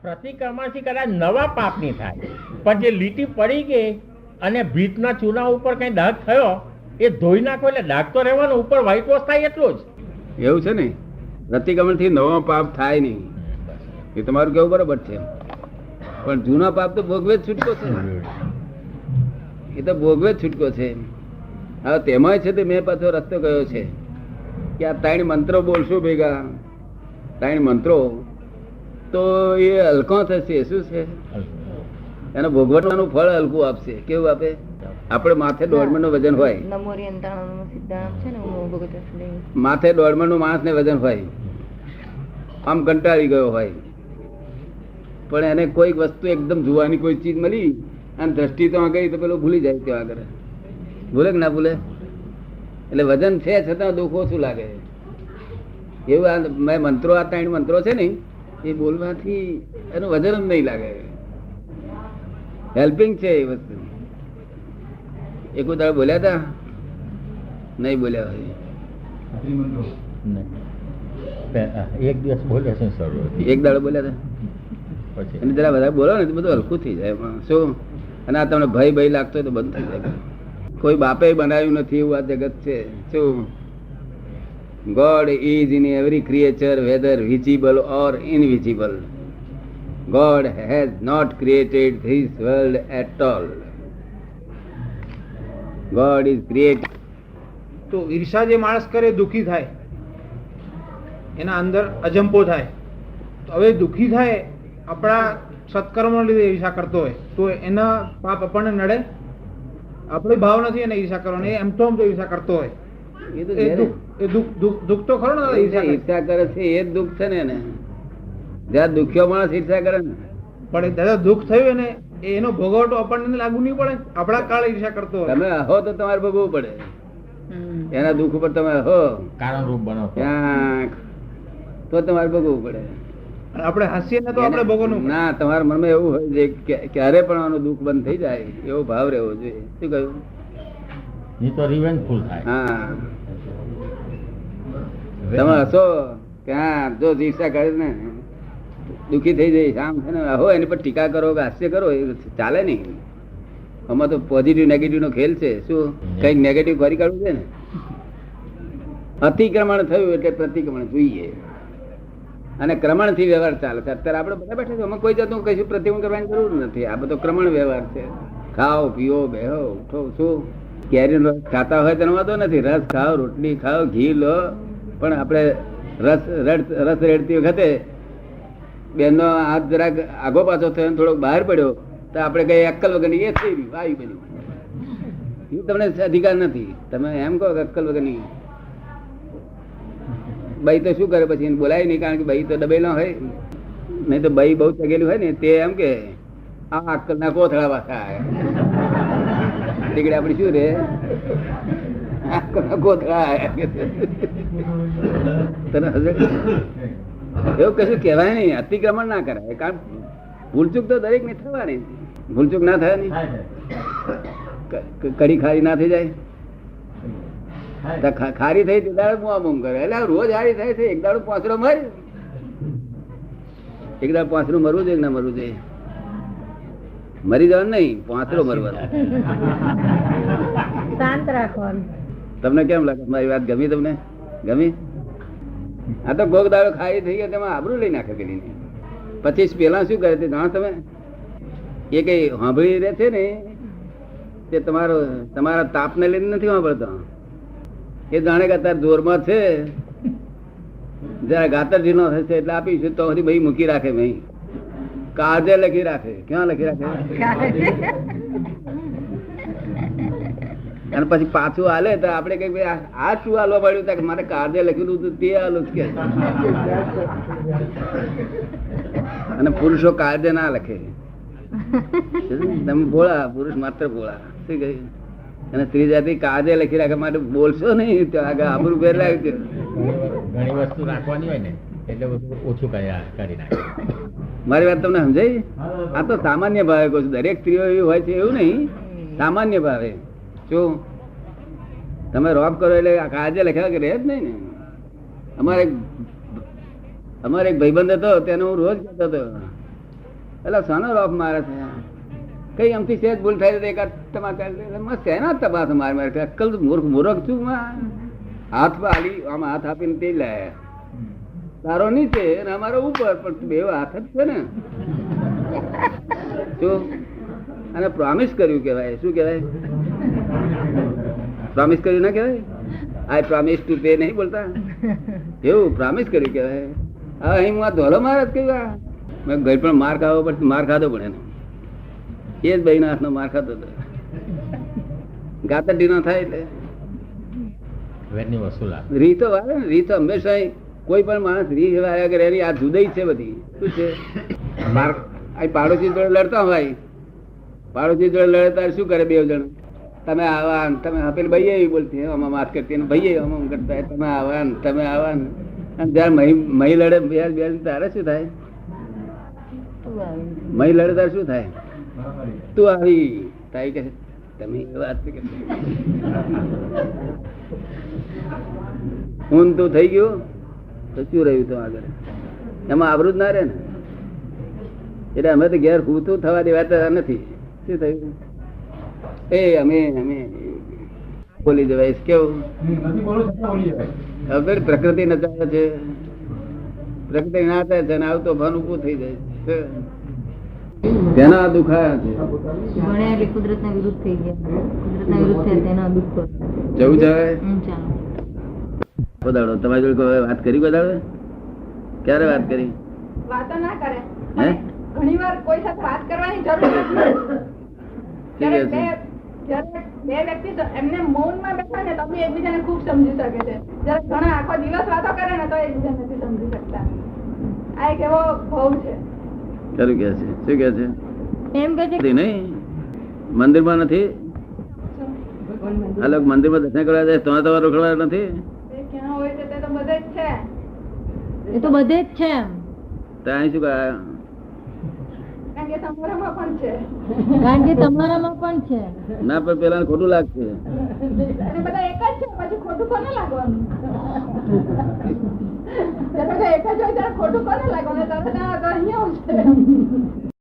પ્રતિક્રમણથી કદાચ નવા પાપ નહીં થાય, પણ જે લીટી પડી ગઈ અને ભીતના ચૂના ઉપર કઈ દાગ થયો એ ધોઈ નાખો એટલે દાગ તો રહેવાનો, ઉપર વ્હાઈટ વોશ થાય એટલું જ. એવું છે ને, પ્રતિક્રમણ થી નવો પાપ થાય નહીં, એ તમારું કેવું બરોબર છે. પણ જૂના પાપ તો ભોગવે જ છૂટકો છે, એ તો ભોગવે જ છૂટકો છે. હવે તેમાં છે તે મેં પાછો રસ્તો કયો છે કે આ 3 મંત્રો બોલશું ભેગા, 3 મંત્રો, તો એ હલકો થશે. શું છે? એને ભોગવવાનું ફળ હલકું આપશે. કેવું આપે? આપણે માથે 1.5 મણનું વજન હોય, માથે 1.5 મણનું માણસ ને વજન હોય, આમ કંટાળી ગયો હોય, પણ એને કોઈક વસ્તુ એકદમ જોવાની કોઈ ચીજ મળી અને દ્રષ્ટિ તો ગઈ તો પેલો ભૂલી જાય. ત્યાં આગળ ભૂલે કે ના ભૂલે? એટલે વજન છે છતાં દુઃખ ઓછું લાગે. એવું આ મેં મંત્રો, આ 3 મંત્રો છે ને, એ બોલવાથી એનું વજન જ નહીં લાગે. હેલ્પિંગ છે એ વસ્તુ. એક દાડો બોલ્યા હતા? નહીં બોલ્યા હોય. એક દિવસ બોલ્યા છે, એક દાડો બોલ્યા હતા પછી અને જરા બધા બોલો ને તો બધું હલકું થઈ જાય. શું? અને આ તમને ભય લાગતો હોય તો બંધ થઈ જાય. કોઈ બાપે બનાવ્યું નથી એવું આ જગત છે. શું? God is in every creature, whether visible or invisible. God has not created this world at all. God is created. તો ઈર્ષા જે માણસ કરે દુઃખી થાય, એના અંદર અજંપો થાય. તો હવે દુઃખી થાય આપણા સત્કર્મો લીધે ઈર્ષા કરતો હોય તો એના પાપ આપણને નડે? આપણે ભાવ નથી એને ઈર્ષા કરવાનો, એમ તો ઈર્ષા કરતો હોય એ દુઃખ તો ખરો ને. ઈર્ષા કરે છે એ જ દુઃખ છે ને એને. જ્યાં દુખ્યો માણસ ઈર્ષા કરે ને. પણ દાદા દુઃખ થયું ને એનો ભોગવટો આપણને લાગુ નહીં પડે? આપણા કાળે ઈર્ષા કરતો હોય. તમે હો તો તમારે ભોગવવું પડે. એના દુઃખ ઉપર તમે હો કારણ રૂપ બનો તો તમારે ભોગવવું પડે. આપણે હાસ્ય ને તો આપણે ભોગવવું ના. તમારા મનમાં એવું હોય છે ક્યારે પણ આનું દુઃખ બંધ થઈ જાય એવો ભાવ રહેવો જોઈએ. શું કહ્યું? નહીં તો રિવેન્જફુલ થાય. હા, તમે હસો કે હા જો ઈર્ષા કરે ને દુઃખી થઈ જાય આમ છે ને, હો એની પર ટીકા કરો કે હાસ્ય કરો, એ ચાલે નહીં. આમાં તો પોઝિટિવ નેગેટિવ નો ખેલ છે. શું? કઈક નેગેટિવ કરી કાઢવું છે ને. અતિક્રમણ થયું એટલે પ્રતિક્રમણ જોઈએ, અને ક્રમણ થી વ્યવહાર ચાલે છે. અત્યારે આપણે બધા બેઠા છે, અમે કોઈ જાતનું કશું પ્રતિક્રમણ કરવાની જરૂર નથી. આ બધો ક્રમણ વ્યવહાર છે. ખાઓ પીઓ બેહો ઉઠો. શું? કેરીનો રસ ખાતા હોય તેનો વાંધો નથી, રસ ખાઓ, રોટલી ખાઓ, ઘી લો. પણ આપણે રસ રેડતી વખતે બેનનો હાથ જરાક આગો પાછો થયો, થોડોક બહાર પડ્યો તો આપણે કઈ અક્કલ વગરની એ થઈ રહ્યું આવી બન્યું. તમને અધિકાર નથી. તમે એમ કહો કે અક્કલ વગરની. બાઈ તો શું કરે પછી? બોલાય નહીં, કારણ કે બાઈ તો ડબેલા હોય. નહીં તો બાઈ બહુ ચગેલી હોય ને તે એમ કે આ અક્કલ ના કોથળા પાછા તીકડે આપડે શું રે અક્કલ ના કોથળા તને એવું કશું કહેવાય નહીં. અતિક્રમણ ના કરાય, કારણ ભૂલચૂક તો દરેક ને થવાની. ભૂલચૂક ના થાય નહીં. કડી ખારી ના થઈ જાય? ખારી થઈ તે દાડે મુઆ કરે. એટલે રોજ હારી થાય છે. એક દાડો પાંચરો મર, એક દાડો પાંચરું મરવું જોઈએ ના મરવું જોઈએ? મરી જવાનું નહીં, પાંચરો મરવાનું. શાંત રાખવાનું. તમને કેમ લાગે? મારી વાત ગમી? તમને ગમી? આ તો ગોગ દાડો ખાઈ થઈ ગયા, તેમાં આબરૂ લઈ નાખે પેલી. પછી પેલા શું કરે તે જાણો તમે? એ કઈ સાંભળી રહે છે ને તે તમારા તાપને લઈને નથી સાંભળતો. એ જાણે કે અત્યારે જોરમાં છે, જરા ગાતર ઢીલો થશે એટલે આપીશું તો ભાઈ મૂકી રાખે. ભાઈ કાળજે લખી રાખે. ક્યાં લખી રાખે? અને પછી પાછું હાલે તો આપડે કઈ આ શું હાલવા પડ્યું? મારે કાળજે લખેલું હતું તે હાલું કે. અને પુરુષો કાળજે ના લખે. તમે ભોળા પુરુષ માત્ર ભોળા. શું કહ્યું? અને સ્ત્રી જાતિ કાળજે લખી રાખે માટે બોલશો નહીં તો આગળ આબરૂ ફેર લાગ્યું. ઘણી વસ્તુ રાખવાની હોય ને એટલે બધું ઓછું કરી નાખે. મારી વાત તમને સમજાય? આ તો સામાન્ય ભાવે કહું છું. દરેક સ્ત્રીઓ એવી હોય છે એવું નહીં, સામાન્ય ભાવે. શું તમે રોપ કરો એટલે કાળજે લખ્યા કે રહે જ નહીં ને. અમારે એક ભાઈબંધ હતો, તેને હું રોજ કહેતો હતો એટલે શાનો રોપ મારે છે કઈ આમથી સેજ ભૂલ થાય તો એકાદ તમાકુ શેના તપાસ માર માર કરે અક્કલ મૂર્ખ છું હાથ આલી આમ હાથ આપીને તે લાયા તારો નીચે અને અમારો ઉપર પણ બે હાથ જ છે ને શું અને પ્રોમિસ કર્યું કેવાય શું કેવાય પ્રોમિસ કર્યું ના કેવાય આઈ પ્રોમિસ ટુ પે નહીં બોલતા એવું પ્રોમિસ કર્યું કેવાય હવે અહીં હું આ ધોલો માર જ કહ્યું મેં ઘર પણ માર ખાવો પણ માર ખાધો પણ એનો એ જ બહેના હાથનો માર ખાધો હતો ગાતર ઢીનો થાય એટલે વેરની વસૂલા રીતો વાળે ને રીતો હંમેશા કોઈ પણ માણસ રીત વાળ્યા કરે એની આ જુદાઈ છે બધી શું છે માર આ પાડોશી જોડે લડતા હોય પાડોશી જોડે લડે ત્યારે શું કરે બે જણ તમે આવા તમે પેલી ભાઈ એવી બોલતી આમાં માફ કરતી ભાઈ આમ કરતા તમે આવા તમે આવા અને જયારે મહી લડે બે તારે શું થાય મહી લડે તારે શું થાય તું આવી તારી કે તમે વાત હું તું થઈ ગયું તો શું રહ્યું તો આગળ એમાં આવરું જ ના રે ને એટલે અમે તો ઘેર પૂતું થવા દેવાતા નથી શું થયું એ અમે બોલી જવાય કેવું હવે પ્રકૃતિ નચાવે છે પ્રકૃતિ નાચે છે અને આવતો ભાન ઉભું થઈ જાય છે તેના દુખાયા છે કુદરતના વિરુદ્ધ થઈ ગયા કુદરતના વિરુદ્ધ થયા તેના દુઃખ જવું છે ચાલો બધાડો તમારી જોડે કોઈ વાત કરી બધાડે ક્યારે વાત કરી વાતો ના કરે હે ઘણી વાર કોઈ સાથે વાત કરવાની જરૂર નથી ઠીક છે જ્યારે બે વ્યક્તિ એમને મૌનમાં બેઠા ને તો બી એકબીજાને ખૂબ સમજી શકે છે જ્યારે ઘણા આખો દિવસ વાતો કરે ને તો એકબીજાને નથી સમજી શકતા આ એક એવો ભાવ છે ખરું કે છે શું કે છે એમ કે છે નહીં મંદિરમાં નથી આ લોકો મંદિરમાં દર્શન કરવા જાય તો રોકડા નથી એ ક્યાં હોય છે તે તો બધે જ છે એ તો બધે જ છે એમ ત્યાં શું કરે કારણ કે તમારામાં પણ છે કારણ કે તમારામાં પણ છે ના પણ પેલા ખોટું લાગશે અને બધા એક જ છે પછી ખોટું કોને લાગવાનું બધા એક જ હોય ત્યારે ખોટું કોને લાગવાનું તરત અહીંયા છે